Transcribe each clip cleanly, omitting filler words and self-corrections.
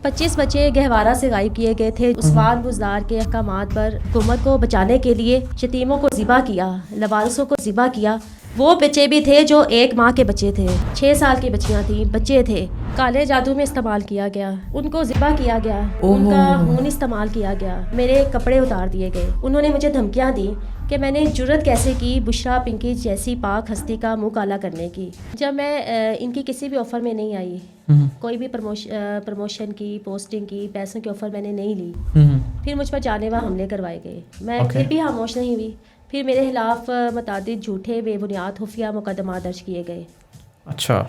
25 بچے گہوارہ سے غائب کیے گئے تھے. عثمان بزدار کے احکامات پر حکومت کو بچانے کے لیے یتیموں کو ذبح کیا, لوارثوں کو ذبح کیا. وہ بچے بھی تھے جو 1 ماہ کے بچے تھے, 6 سال کی بچیاں تھیں, بچے تھے. کالے جادو میں استعمال کیا گیا, ان کو ذبح کیا گیا, ان کا خون استعمال کیا گیا, میرے کپڑے اتار دیے گئے. انہوں نے مجھے دھمکیاں دیں کہ میں نے جرت کیسے کی بشرا پنکی جیسی پاک ہستی کا منہ کالا کرنے کی. جب میں ان کی کسی بھی آفر میں نہیں آئی, کوئی بھی پروموشن کی, پوسٹنگ کی, پیسوں کی آفر میں نے نہیں لی. پھر مجھ پر جانلیوا حملے کروائے گئے. میں پھر بھی خاموش نہیں ہوئی. پھر میرے خلاف متعدد جھوٹے بے بنیاد خفیہ مقدمات درج کیے گئے. اچھا.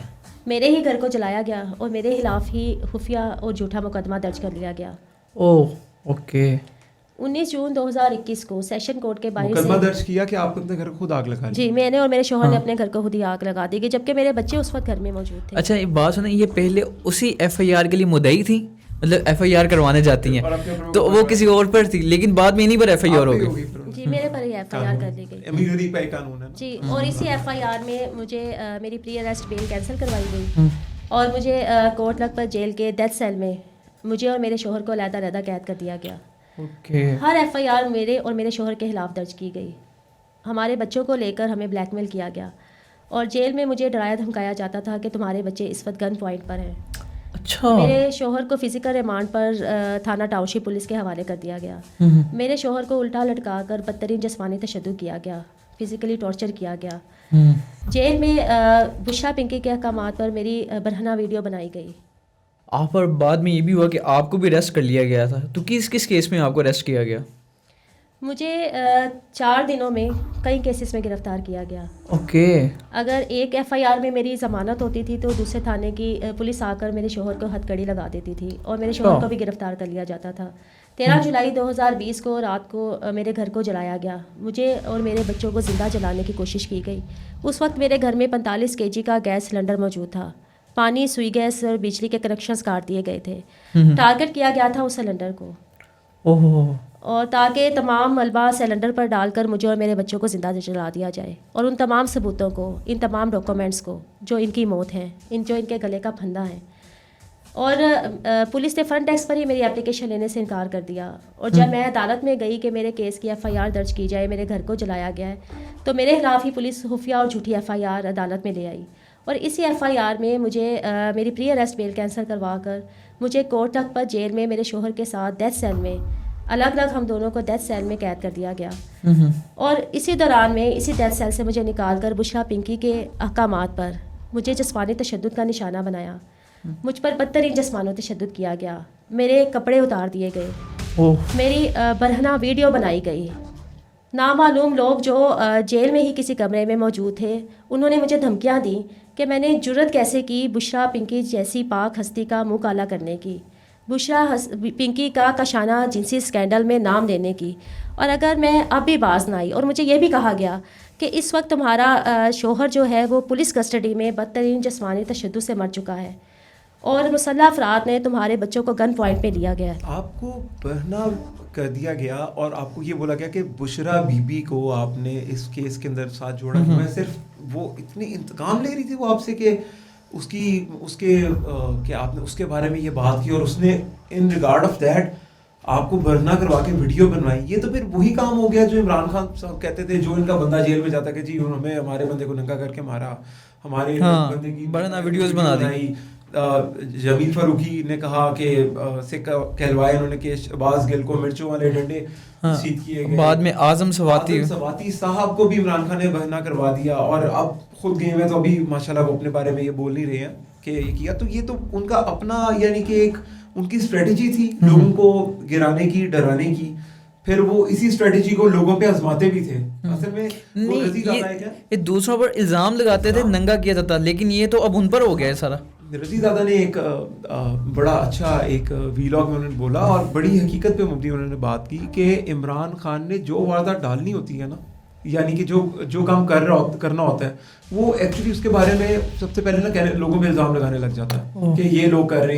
میرے ہی گھر کو جلایا گیا اور میرے خلاف ہی خفیہ اور جھوٹا مقدمہ درج کر لیا گیا. اوکے. 19 جون 2021 کو سیشن کورٹ کے باہر مقدمہ درج کیا کہ آپ اپنے گھر کو خود آگ لگا لی. جی, میں نے اور میرے شوہر نے اپنے گھر کو خود ہی آگ لگا دی, جبکہ میرے بچے اس وقت گھر میں موجود تھے. اچھا, یہ بات سنیں, یہ پہلے اسی ایف آئی آر کے لیے مدعی تھی, مطلب ایف آئی آر کروانے جاتی ہیں, تو وہ کسی اور پر تھی, لیکن بعد میں انہیں پر ایف آئی آر ہو گئی. جی, میرے پر ہی ایف آئی آر کر دی گئی. جی, اور اسی ایف آئی آر میں مجھے میری پری اریسٹ بیل کینسل کروائی گئی اور مجھے کوٹ لکھپت جیل کے ڈیتھ سیل میں مجھے اور میرے شوہر کو علیحدہ علیحدہ قید کر دیا گیا. ہر ایف آئی آر میرے اور میرے شوہر کے خلاف درج کی گئی. ہمارے بچوں کو لے کر ہمیں بلیک میل کیا گیا اور جیل میں مجھے ڈرایا دھمکایا جاتا تھا کہ تمہارے بچے اس وقت گن پوائنٹ پر ہیں. اچھا. میرے شوہر کو فزیکل ریمانڈ پر تھانہ ٹاؤن شپ پولیس کے حوالے کر دیا گیا. میرے شوہر کو الٹا لٹکا کر بدترین جسمانی تشدد کیا گیا, فزیکلی ٹارچر کیا گیا. جیل میں بشرا پنکی کے احکامات پر میری برہنہ ویڈیو بنائی گئی. آپ پر بعد میں یہ بھی ہوا کہ آپ کو بھی اریسٹ کر لیا گیا تھا, تو کس کیس میں آپ کو اریسٹ کیا گیا؟ مجھے 4 دنوں میں کئی کیسز میں گرفتار کیا گیا. اوکے. اگر ایک ایف آئی آر میں میری ضمانت ہوتی تھی تو دوسرے تھانے کی پولیس آ کر میرے شوہر کو ہتھ کڑی لگا دیتی تھی اور میرے شوہر کو بھی گرفتار کر لیا جاتا تھا. 13 جولائی 2020 کو رات کو میرے گھر کو جلایا گیا. مجھے اور میرے بچوں کو زندہ جلانے کی کوشش کی گئی. اس وقت میرے گھر میں 45 kg کا گیس سلنڈر موجود تھا. پانی, سوئی گیس اور بجلی کے کنیکشنز کاٹ دیے گئے تھے. ٹارگٹ کیا گیا تھا اس سلنڈر کو, اور تاکہ تمام ملبہ سلنڈر پر ڈال کر مجھے اور میرے بچوں کو زندہ جلا دیا جائے, اور ان تمام ثبوتوں کو, ان تمام ڈاکومنٹس کو جو ان کی موت ہیں, جو ان کے گلے کا پھندا ہے. اور پولیس نے فرنٹ ڈیسک پر ہی میری اپلیکیشن لینے سے انکار کر دیا. اور جب میں عدالت میں گئی کہ میرے کیس کی ایف آئی آر درج کی جائے, میرے گھر کو جلایا گیا ہے, تو میرے خلاف ہی پولیس خفیہ اور جھوٹی ایف آئی آر عدالت میں لے آئی. اور اسی ایف آئی آر میں مجھے میری پری اریسٹ بیل کینسل کروا کر مجھے کوٹ لکھپت جیل میں میرے شوہر کے ساتھ ڈیتھ سیل میں الگ الگ ہم دونوں کو ڈیتھ سیل میں قید کر دیا گیا. اور اسی دوران میں اسی ڈیتھ سیل سے مجھے نکال کر بشرا پنکی کے احکامات پر مجھے جسمانی تشدد کا نشانہ بنایا. مجھ پر بدترین جسمانی تشدد کیا گیا. میرے کپڑے اتار دیے گئے, میری برہنہ ویڈیو بنائی گئی. نامعلوم لوگ جو جیل میں ہی کسی کمرے میں موجود تھے, انہوں نے مجھے دھمکیاں دیں کہ میں نے جرت کیسے کی بشرا پنکی جیسی پاک ہستی کا منہ کالا کرنے کی, بشرا پنکی کا کاشانہ جنسی اسکینڈل میں نام لینے کی. اور اگر میں اب بھی باز نہ آئی, اور مجھے یہ بھی کہا گیا کہ اس وقت تمہارا شوہر جو ہے وہ پولیس کسٹڈی میں بدترین جسمانی تشدد سے مر چکا ہے, اور مسلح افراد نے تمہارے بچوں کو گن پوائنٹ پہ لیا گیا ہے. آپ کو برہنہ کر دیا گیا اور آپ کو یہ بولا گیا کہ بشرا بی بی کو آپ نے اس کیس کے اندر ساتھ جوڑا. میں صرف وہ اتنی انتقام لے رہی تھی وہ آپ سے کہ کہ آپ نے اس کے بارے میں یہ بات کی, اور اس نے ان ریگارڈ آف دیٹ آپ کو برہنہ کروا کے ویڈیو بنوائی. یہ تو پھر وہی کام ہو گیا جو عمران خان صاحب کہتے تھے, جو ان کا بندہ جیل میں جاتا کہ جی ہمیں ہمارے بندے کو ننگا کر کے مارا, ہمارے بندے کی برہنہ ویڈیوز بنا دی. جمیل فاروقی نے کہا کہ سے کہلوائے انہوں نے کہ شہباز گل کو مرچوں والے ڈنڈے سیدھ کیے گئے. بعد میں اعظم سواتی صاحب کو بھی عمران خان نے برہنہ کروا دیا, اور اب خود گئے ہوئے تو ابھی ماشاءاللہ وہ اپنے بارے میں یہ بول نہیں رہے ہیں کہ یہ کیا. تو یہ تو ان کا اپنا یعنی کہ ایک ان کی اسٹریٹجی تھی لوگوں کو گرانے کی, ڈرانے کی. پھر وہ اسی اسٹریٹجی کو لوگوں پہ آزماتے بھی تھے. اصل میں یہ دوسروں پر الزام لگاتے تھے, ننگا کیا جاتا, لیکن یہ تو اب ان پر ہو گیا ہے سارا. رضی دادا نے ایک بڑا اچھا ایک ویلاگ میں انہوں نے بولا, اور بڑی حقیقت پہ مبنی انہوں نے بات کی کہ عمران خان نے جو واردات ڈالنی ہوتی ہے نا, یعنی کہ جو کام کرنا ہوتا ہے, وہ ایکچولی اس کے بارے میں سب سے پہلے نا لوگوں پہ الزام لگانے لگ جاتا ہے کہ یہ لوگ کر رہے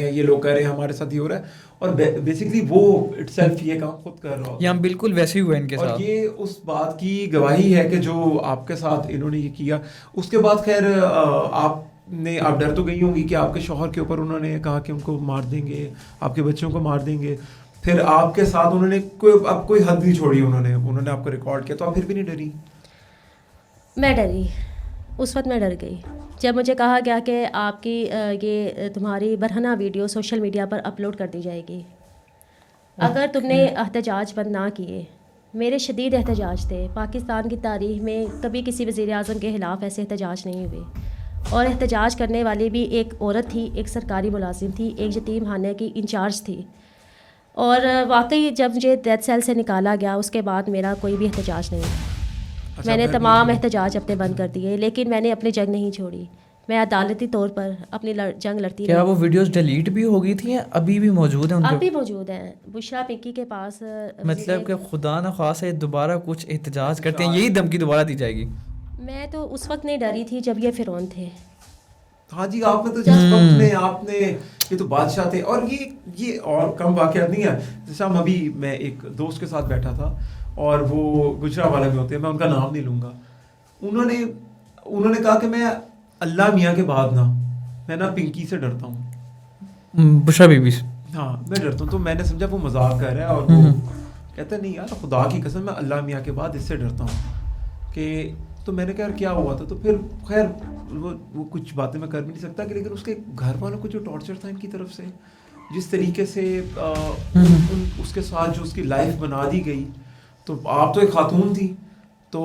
ہیں, ہمارے ساتھ یہ ہو رہا ہے, اور بیسکلی وہ اٹ سیلف یہ کام خود کر رہا ہوتا ہے. یہاں بالکل ویسے ہی ہوا ان کے ساتھ, اور یہ اس بات کی گواہی ہے کہ جو آپ کے ساتھ انہوں نے یہ کیا. اس کے بعد خیر آپ نے آپ ڈر تو گئی ہوں گی کہ آپ کے شوہر کے اوپر انہوں نے کہا کہ ان کو مار دیں گے, آپ کے بچوں کو مار دیں گے, پھر آپ کے ساتھ انہوں نے کوئی حد نہیں چھوڑی, انہوں نے آپ کو ریکارڈ کیا, تو آپ پھر بھی نہیں ڈری؟ میں ڈری, اس وقت میں ڈر گئی جب مجھے کہا گیا کہ آپ کی یہ تمہاری برہنہ ویڈیو سوشل میڈیا پر اپلوڈ کر دی جائے گی اگر تم نے احتجاج بند نہ کیے. میرے شدید احتجاج تھے. پاکستان کی تاریخ میں کبھی کسی وزیر اعظم کے خلاف ایسے احتجاج نہیں ہوئے, اور احتجاج کرنے والی بھی ایک عورت تھی, ایک سرکاری ملازم تھی, ایک یتیم خانے کی انچارج تھی. اور واقعی جب مجھے ڈیتھ سیل سے نکالا گیا اس کے بعد میرا کوئی بھی احتجاج نہیں ہوا. میں نے تمام احتجاج اپنے بند کر دیے, لیکن میں نے اپنی جنگ نہیں چھوڑی. میں عدالتی طور پر اپنی جنگ لڑتی رہی. کیا وہ ویڈیوز ڈیلیٹ بھی ہو گئی تھیں یا ابھی بھی موجود ہیں ان اب بھی موجود ہیں بشرا پنکی کے پاس. مطلب کہ خدا نہ خواص دوبارہ کچھ احتجاج کرتے ہیں, یہی دھمکی دوبارہ دی جائے گی؟ میں تو اس وقت نہیں ڈری تھی جب یہ فرعون تھے. ہاں جی, آپ نے تو جس وقت میں آپ نے, یہ تو بادشاہ تھے, اور یہ اور کم واقعات نہیں ہے. جیسا ابھی میں ایک دوست کے ساتھ بیٹھا تھا اور وہ گجرانوالہ میں ہوتے ہیں, میں ان کا نام نہیں لوں گا. انہوں نے کہا کہ میں اللہ میاں کے بعد میں نا پنکی سے ڈرتا ہوں, بشرا بی بی. ہاں میں ڈرتا ہوں. تو میں نے سمجھا وہ مذاق کر رہا ہے, اور وہ کہتا نہیں یار خدا کی قسم میں اللہ میاں کے بعد اس سے ڈرتا ہوں کہ. تو میں نے کہا کیا ہوا تھا, تو پھر خیر وہ کچھ باتیں میں کر بھی نہیں سکتا کہ, لیکن اس کے گھر والوں کو جو ٹارچر تھا ان کی طرف سے, جس طریقے سے اس کے ساتھ جو اس کی لائف بنا دی گئی. تو آپ تو ایک خاتون تھی, تو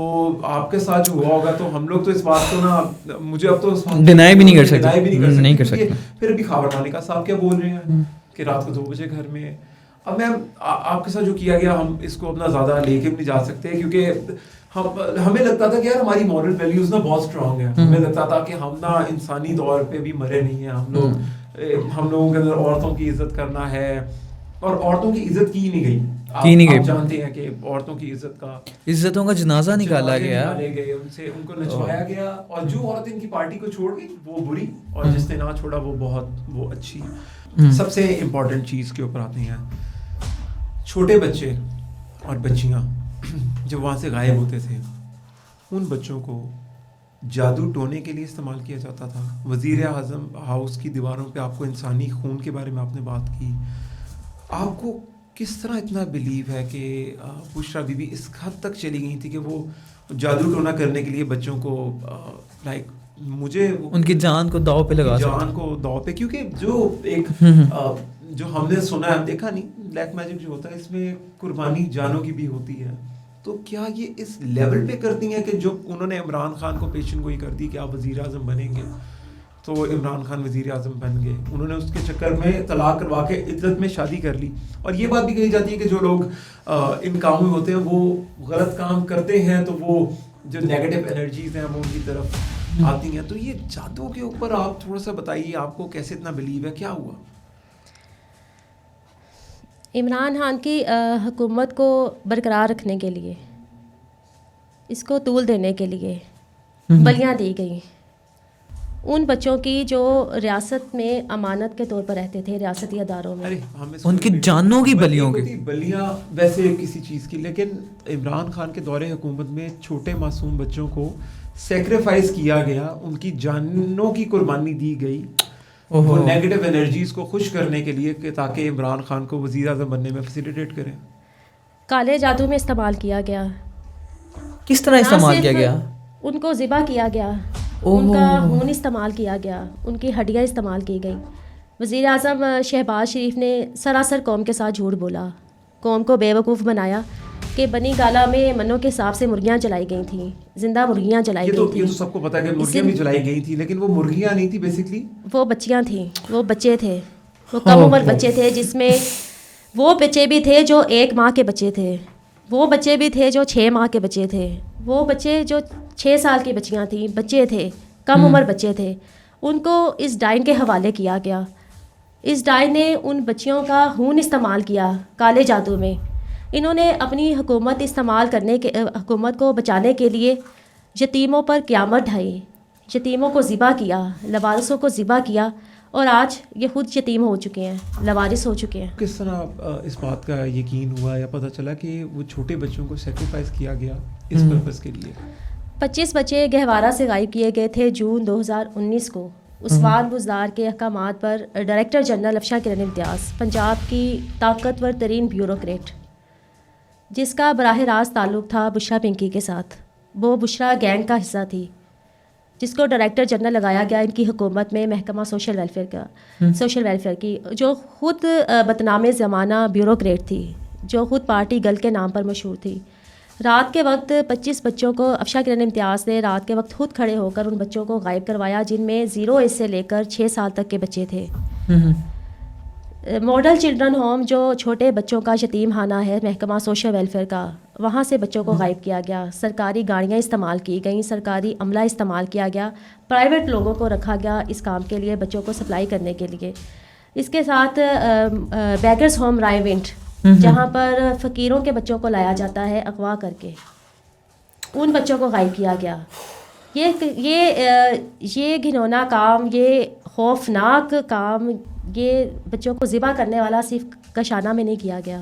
آپ کے ساتھ جو ہوا ہوگا, تو ہم لوگ تو اس بات کو نا, مجھے اب تو ڈینائی بھی نہیں کر سکتے. پھر بھی خبر مالکہ صاحب کیا بول رہے ہیں کہ رات کو 2 بجے گھر میں. اب میں آپ کے ساتھ جو کیا گیا, ہم اس کو اپنا زیادہ لے کے بھی نہیں جا سکتے, کیونکہ ہمیں لگتا تھا کہ یار ہماری مورل ویلیوز نا بہت اسٹرانگ ہیں. ہمیں لگتا تھا کہ ہم نا انسانی طور پہ بھی مرے نہیں ہیں. ہم لوگوں کے اندر عورتوں کی عزت کرنا ہے, اور عورتوں کی عزت کی نہیں گئی. آپ جانتے ہیں کہ عورتوں کی عزتوں کا جنازہ نکالا گیا, ان کو نچوایا گیا, اور جو عورت ان کی پارٹی کو چھوڑ گئی وہ بری, اور جس نے نہ چھوڑا وہ اچھی. سب سے امپورٹنٹ چیز کے اوپر آتے ہیں, چھوٹے بچے اور بچیاں جب وہاں سے غائب ہوتے تھے, ان بچوں کو جادو ٹونے کے لیے استعمال کیا جاتا تھا. وزیر اعظم ہاؤس کی دیواروں پہ آپ کو انسانی خون کے بارے میں آپ نے بات کی. آپ کو کس طرح اتنا بلیو ہے کہ بشرا بی بی اس حد تک چلی گئی تھی کہ وہ جادو ٹونا کرنے کے لیے بچوں کو لائک مجھے ان کی جان کو داؤ پہ کیونکہ جو ایک جو ہم نے سنا ہے, ہم دیکھا نہیں, بلیک میجک جو ہوتا ہے اس میں قربانی جانوں کی بھی ہوتی ہے. تو کیا یہ اس لیول پہ کرتی ہیں کہ جو انہوں نے عمران خان کو پیشن گوئی کر دی کہ آپ وزیر اعظم بنیں گے, تو عمران خان وزیر اعظم بن گئے. انہوں نے اس کے چکر میں طلاق کروا کے عزت میں شادی کر لی. اور یہ بات بھی کہی جاتی ہے کہ جو لوگ ان کاموں میں ہوتے ہیں وہ غلط کام کرتے ہیں, تو وہ جو نیگیٹو انرجیز ہیں وہ ان کی طرف آتی ہیں. تو یہ جادو کے اوپر آپ تھوڑا سا بتائیے, آپ کو کیسے اتنا بلیو ہے, کیا ہوا؟ عمران خان کی حکومت کو برقرار رکھنے کے لیے, اس کو طول دینے کے لیے بلیاں دی گئیں. ان بچوں کی جو ریاست میں امانت کے طور پر رہتے تھے ریاستی اداروں میں, ان کی جانوں کی بلیوں کی بلیاں ویسے کسی چیز کی, لیکن عمران خان کے دور حکومت میں چھوٹے معصوم بچوں کو سیکریفائز کیا گیا, ان کی جانوں کی قربانی دی گئی وہ نیگیٹو انرجیز کو خوش کرنے کے لیے, کہ تاکہ عمران خان کو وزیر اعظم بننے میں فیسیلیٹیٹ کریں. کالے جادو میں استعمال کیا گیا. کس طرح استعمال کیا گیا؟ ان کو ذبح کیا گیا, ان کا خون استعمال کیا گیا, ان کی ہڈیاں استعمال کی گئی. وزیر اعظم شہباز شریف نے سراسر قوم کے ساتھ جھوٹ بولا, قوم کو بیوقوف بنایا کہ بنی گالا میں منوں کے حساب سے مرغیاں جلائی گئی تھیں, زندہ مرغیاں جلائی گئی تھیں. یہ تو سب کو پتا ہے کہ مرغیاں بھی جلائی گئی تھیں, لیکن وہ مرغیاں نہیں تھی, بیسکلی وہ بچیاں تھیں, وہ بچے تھے, وہ کم عمر بچے تھے, جس میں وہ بچے بھی تھے جو 1 ماہ کے بچے تھے, وہ بچے بھی تھے جو 6 ماہ کے بچے تھے, وہ بچے جو 6 سال کی بچیاں تھیں, بچے تھے, کم عمر بچے تھے. ان کو اس ڈائن کے حوالے کیا گیا. اس ڈائن نے ان بچیوں کا خون استعمال کیا کالے جادو میں. انہوں نے اپنی حکومت حکومت کو بچانے کے لیے یتیموں پر قیامت ڈھائی, یتیموں کو ذبح کیا, لوارثوں کو ذبح کیا, اور آج یہ خود یتیم ہو چکے ہیں, لوارث ہو چکے ہیں. کس طرح اس بات کا یقین ہوا یا پتہ چلا کہ وہ چھوٹے بچوں کو سیکریفائز کیا گیا اس پرپس کے لیے؟ 25 بچے گہوارہ سے غائب کیے گئے تھے جون 2019 کو. عثمان بزدار کے احکامات پر ڈائریکٹر جنرل افشاں کرن امتیاز پنجاب کی طاقتور ترین بیوروکریٹ جس کا براہ راست تعلق تھا بشرا پنکی کے ساتھ، وہ بشرا گینگ کا حصہ تھی، جس کو ڈائریکٹر جنرل لگایا گیا ان کی حکومت میں محکمہ سوشل ویلفیئر کی، جو خود بدنام زمانہ بیوروکریٹ تھی، جو خود پارٹی گل کے نام پر مشہور تھی۔ رات کے وقت 25 بچوں کو افشاں کرن امتیاز نے رات کے وقت خود کھڑے ہو کر ان بچوں کو غائب کروایا، جن میں 0 ایج سے لے کر 6 سال تک کے بچے تھے۔ ماڈل چلڈرن ہوم جو چھوٹے بچوں کا یتیم خانہ ہے محکمہ سوشل ویلفیئر کا، وہاں سے بچوں کو غائب کیا گیا، سرکاری گاڑیاں استعمال کی گئیں، سرکاری عملہ استعمال کیا گیا، پرائیویٹ لوگوں کو رکھا گیا اس کام کے لیے، بچوں کو سپلائی کرنے کے لیے۔ اس کے ساتھ بیگرز ہوم رائیونٹ جہاں پر فقیروں کے بچوں کو لایا جاتا ہے اغوا کر کے، ان بچوں کو غائب کیا گیا۔ یہ گھنونا کام، یہ خوفناک کام، یہ بچوں کو ذبح کرنے والا صرف کشانہ میں نہیں کیا گیا،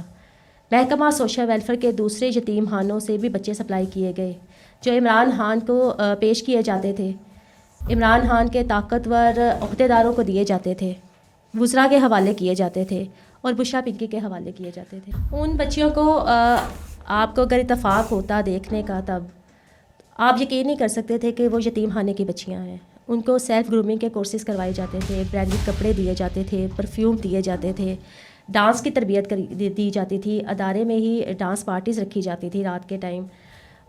محکمہ سوشل ویلفیئر کے دوسرے یتیم خانوں سے بھی بچے سپلائی کیے گئے، جو عمران خان کو پیش کیے جاتے تھے، عمران خان کے طاقتور عہدیداروں کو دیے جاتے تھے، وزراء کے حوالے کیے جاتے تھے اور بشرا پنکی کے حوالے کیے جاتے تھے۔ ان بچیوں کو آپ کو اگر اتفاق ہوتا دیکھنے کا، تب آپ یقین نہیں کر سکتے تھے کہ وہ یتیم خانے کی بچیاں ہیں۔ ان کو سیلف گرومنگ کے کورسز کروائے جاتے تھے، برانڈڈ کپڑے دیے جاتے تھے، پرفیوم دیے جاتے تھے، ڈانس کی تربیت دی جاتی تھی، ادارے میں ہی ڈانس پارٹیز رکھی جاتی تھی رات کے ٹائم۔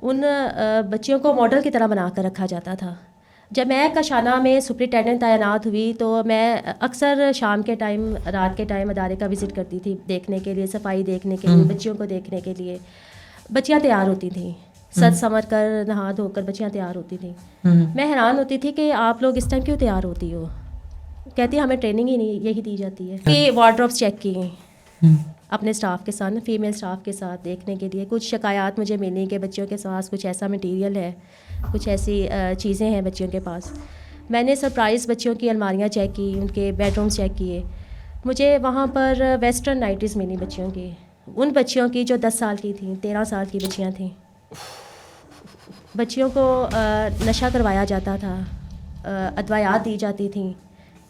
ان بچیوں کو ماڈل کی طرح بنا کر رکھا جاتا تھا۔ جب میں کشانہ میں سپرنٹینڈنٹ تعینات ہوئی تو میں اکثر شام کے ٹائم، رات کے ٹائم ادارے کا وزٹ کرتی تھی دیکھنے کے لیے، صفائی دیکھنے کے لیے، بچیوں کو دیکھنے کے لیے۔ بچیاں تیار ہوتی تھیں، سج سنور کر، نہا دھو کر بچیاں تیار ہوتی تھیں۔ میں حیران ہوتی تھی کہ آپ لوگ اس ٹائم کیوں تیار ہوتی ہو؟ کہتی ہمیں ٹریننگ ہی نہیں یہی دی جاتی ہے کہ وارڈروبس چیک کیے اپنے اسٹاف کے ساتھ، فیمیل اسٹاف کے ساتھ دیکھنے کے لیے۔ کچھ شکایات مجھے ملی کہ بچوں کے پاس کچھ ایسا مٹیریل ہے، کچھ ایسی چیزیں ہیں بچوں کے پاس۔ میں نے سرپرائز بچوں کی الماریاں چیک کی، ان کے بیڈ رومس چیک کیے۔ مجھے وہاں پر ویسٹرن نائٹیز ملی بچوں کی، ان بچیوں کی جو 10 سال کی تھیں، 13 سال کی بچیاں تھیں۔ بچیوں کو نشہ کروایا جاتا تھا، ادویات دی جاتی تھیں،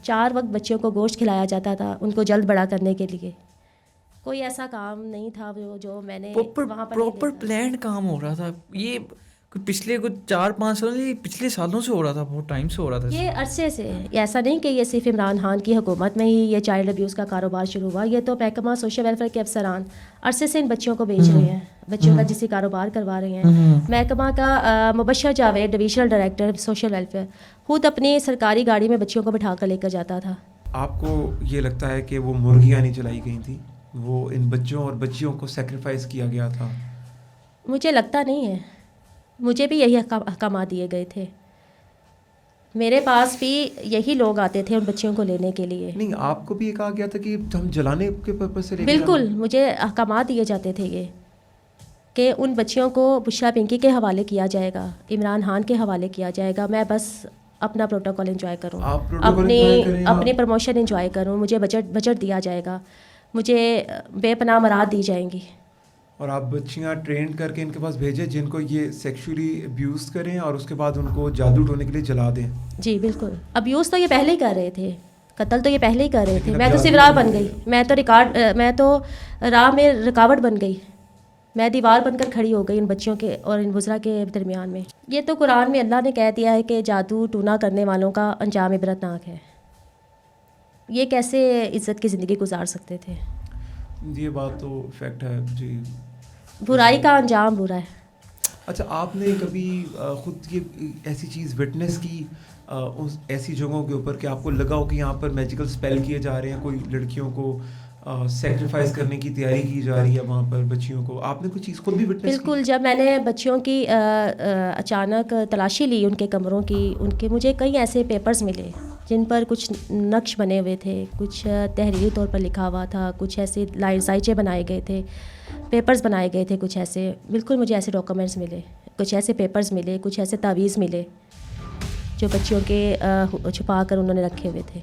4 وقت بچوں کو گوشت کھلایا جاتا تھا ان کو جلد بڑا کرنے کے لیے۔ کوئی ایسا کام نہیں تھا جو میں نے وہاں پر پراپر پلانڈ کام ہو رہا تھا۔ یہ پچھلے کچھ 4-5 سالوں سے، پچھلے سالوں سے ہو رہا تھا، بہت ٹائم سے ہو رہا تھا، یہ عرصے سے۔ ایسا نہیں کہ یہ صرف عمران خان کی حکومت میں ہی یہ چائلڈ ابیوز کا کاروبار شروع ہوا، یہ تو محکمہ سوشل ویلفیئر کے افسران عرصے سے ان بچوں کو بیچ رہے ہیں، بچوں کا جسی کاروبار کروا رہے ہیں۔ محکمہ کا Mubashir Javed, divisional director social welfare, خود اپنی سرکاری گاڑی میں بچوں کو بٹھا کر لے کر جاتا تھا۔ آپ کو یہ لگتا ہے کہ وہ مرغیاں نہیں چلائی گئی تھیں، وہ ان بچوں اور بچیوں کو سیکریفائس کیا گیا تھا؟ مجھے لگتا نہیں ہے، مجھے بھی یہی احکامات دیے گئے تھے، میرے پاس بھی یہی لوگ آتے تھے ان بچیوں کو لینے کے لیے۔ نہیں، آپ کو بھی یہ کہا گیا تھا کہ ہم جلانے کے پرپز سے؟ بالکل، مجھے احکامات دیے جاتے تھے یہ کہ ان بچیوں کو بشرا پنکی کے حوالے کیا جائے گا، عمران خان کے حوالے کیا جائے گا، میں بس اپنا پروٹوکول انجوائے کروں، اپنی پروموشن انجوائے کروں، مجھے بجٹ دیا جائے گا، مجھے بے پناہ مراد دی جائیں گی۔ اور آپ بچیاں ٹرین کر کے ان کے پاس بھیجیں جن کو یہ سیکشولی ابیوز کریں اور اس کے بعد ان کو جادو ٹونے کے لیے جلا دیں؟ جی بالکل، ابیوز تو یہ پہلے ہی کر رہے تھے، قتل تو یہ پہلے ہی کر رہے تھے۔ میں تو صرف راہ بن گئی، میں تو راہ میں رکاوٹ بن گئی، میں دیوار بن کر کھڑی ہو گئی ان بچوں کے اور ان وزراء کے درمیان میں۔ یہ تو قرآن میں اللہ نے کہہ دیا ہے کہ جادو ٹونا کرنے والوں کا انجام عبرتناک ہے، یہ کیسے عزت کی زندگی گزار سکتے تھے؟ یہ بات تو فیکٹ ہے جی، برائی کا انجام برا ہے۔ اچھا، آپ نے کبھی خود یہ ایسی چیز وٹنس کی ایسی جگہوں کے اوپر کہ آپ کو لگا ہو کہ یہاں پر میجیکل اسپیل کیے جا رہے ہیں، کوئی لڑکیوں کو سیکریفائس کرنے کی تیاری کی جا رہی ہے وہاں پر بچیوں کو؟ آپ نے کوئی چیز خود بھی وٹنس کی؟ بالکل، جب میں نے بچیوں کی اچانک تلاشی لی ان کے کمروں کی، ان کے مجھے کئی ایسے پیپرز ملے جن پر کچھ نقش بنے ہوئے تھے، کچھ تحریری طور پر لکھا ہوا تھا، کچھ ایسے سائچے بنائے گئے تھے، پیپرز بنائے گئے تھے، کچھ ایسے بالکل مجھے ایسے ڈاکومنٹس ملے، کچھ ایسے پیپرز ملے، کچھ ایسے تعویذ ملے جو بچیوں کے چھپا کر انہوں نے رکھے ہوئے تھے،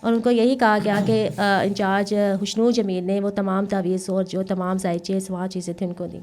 اور ان کو یہی کہا گیا کہ انچارج خوشنو جمیل نے وہ تمام تعویذ اور جو تمام ذائچے سوا چیزیں تھیں ان کو دیں۔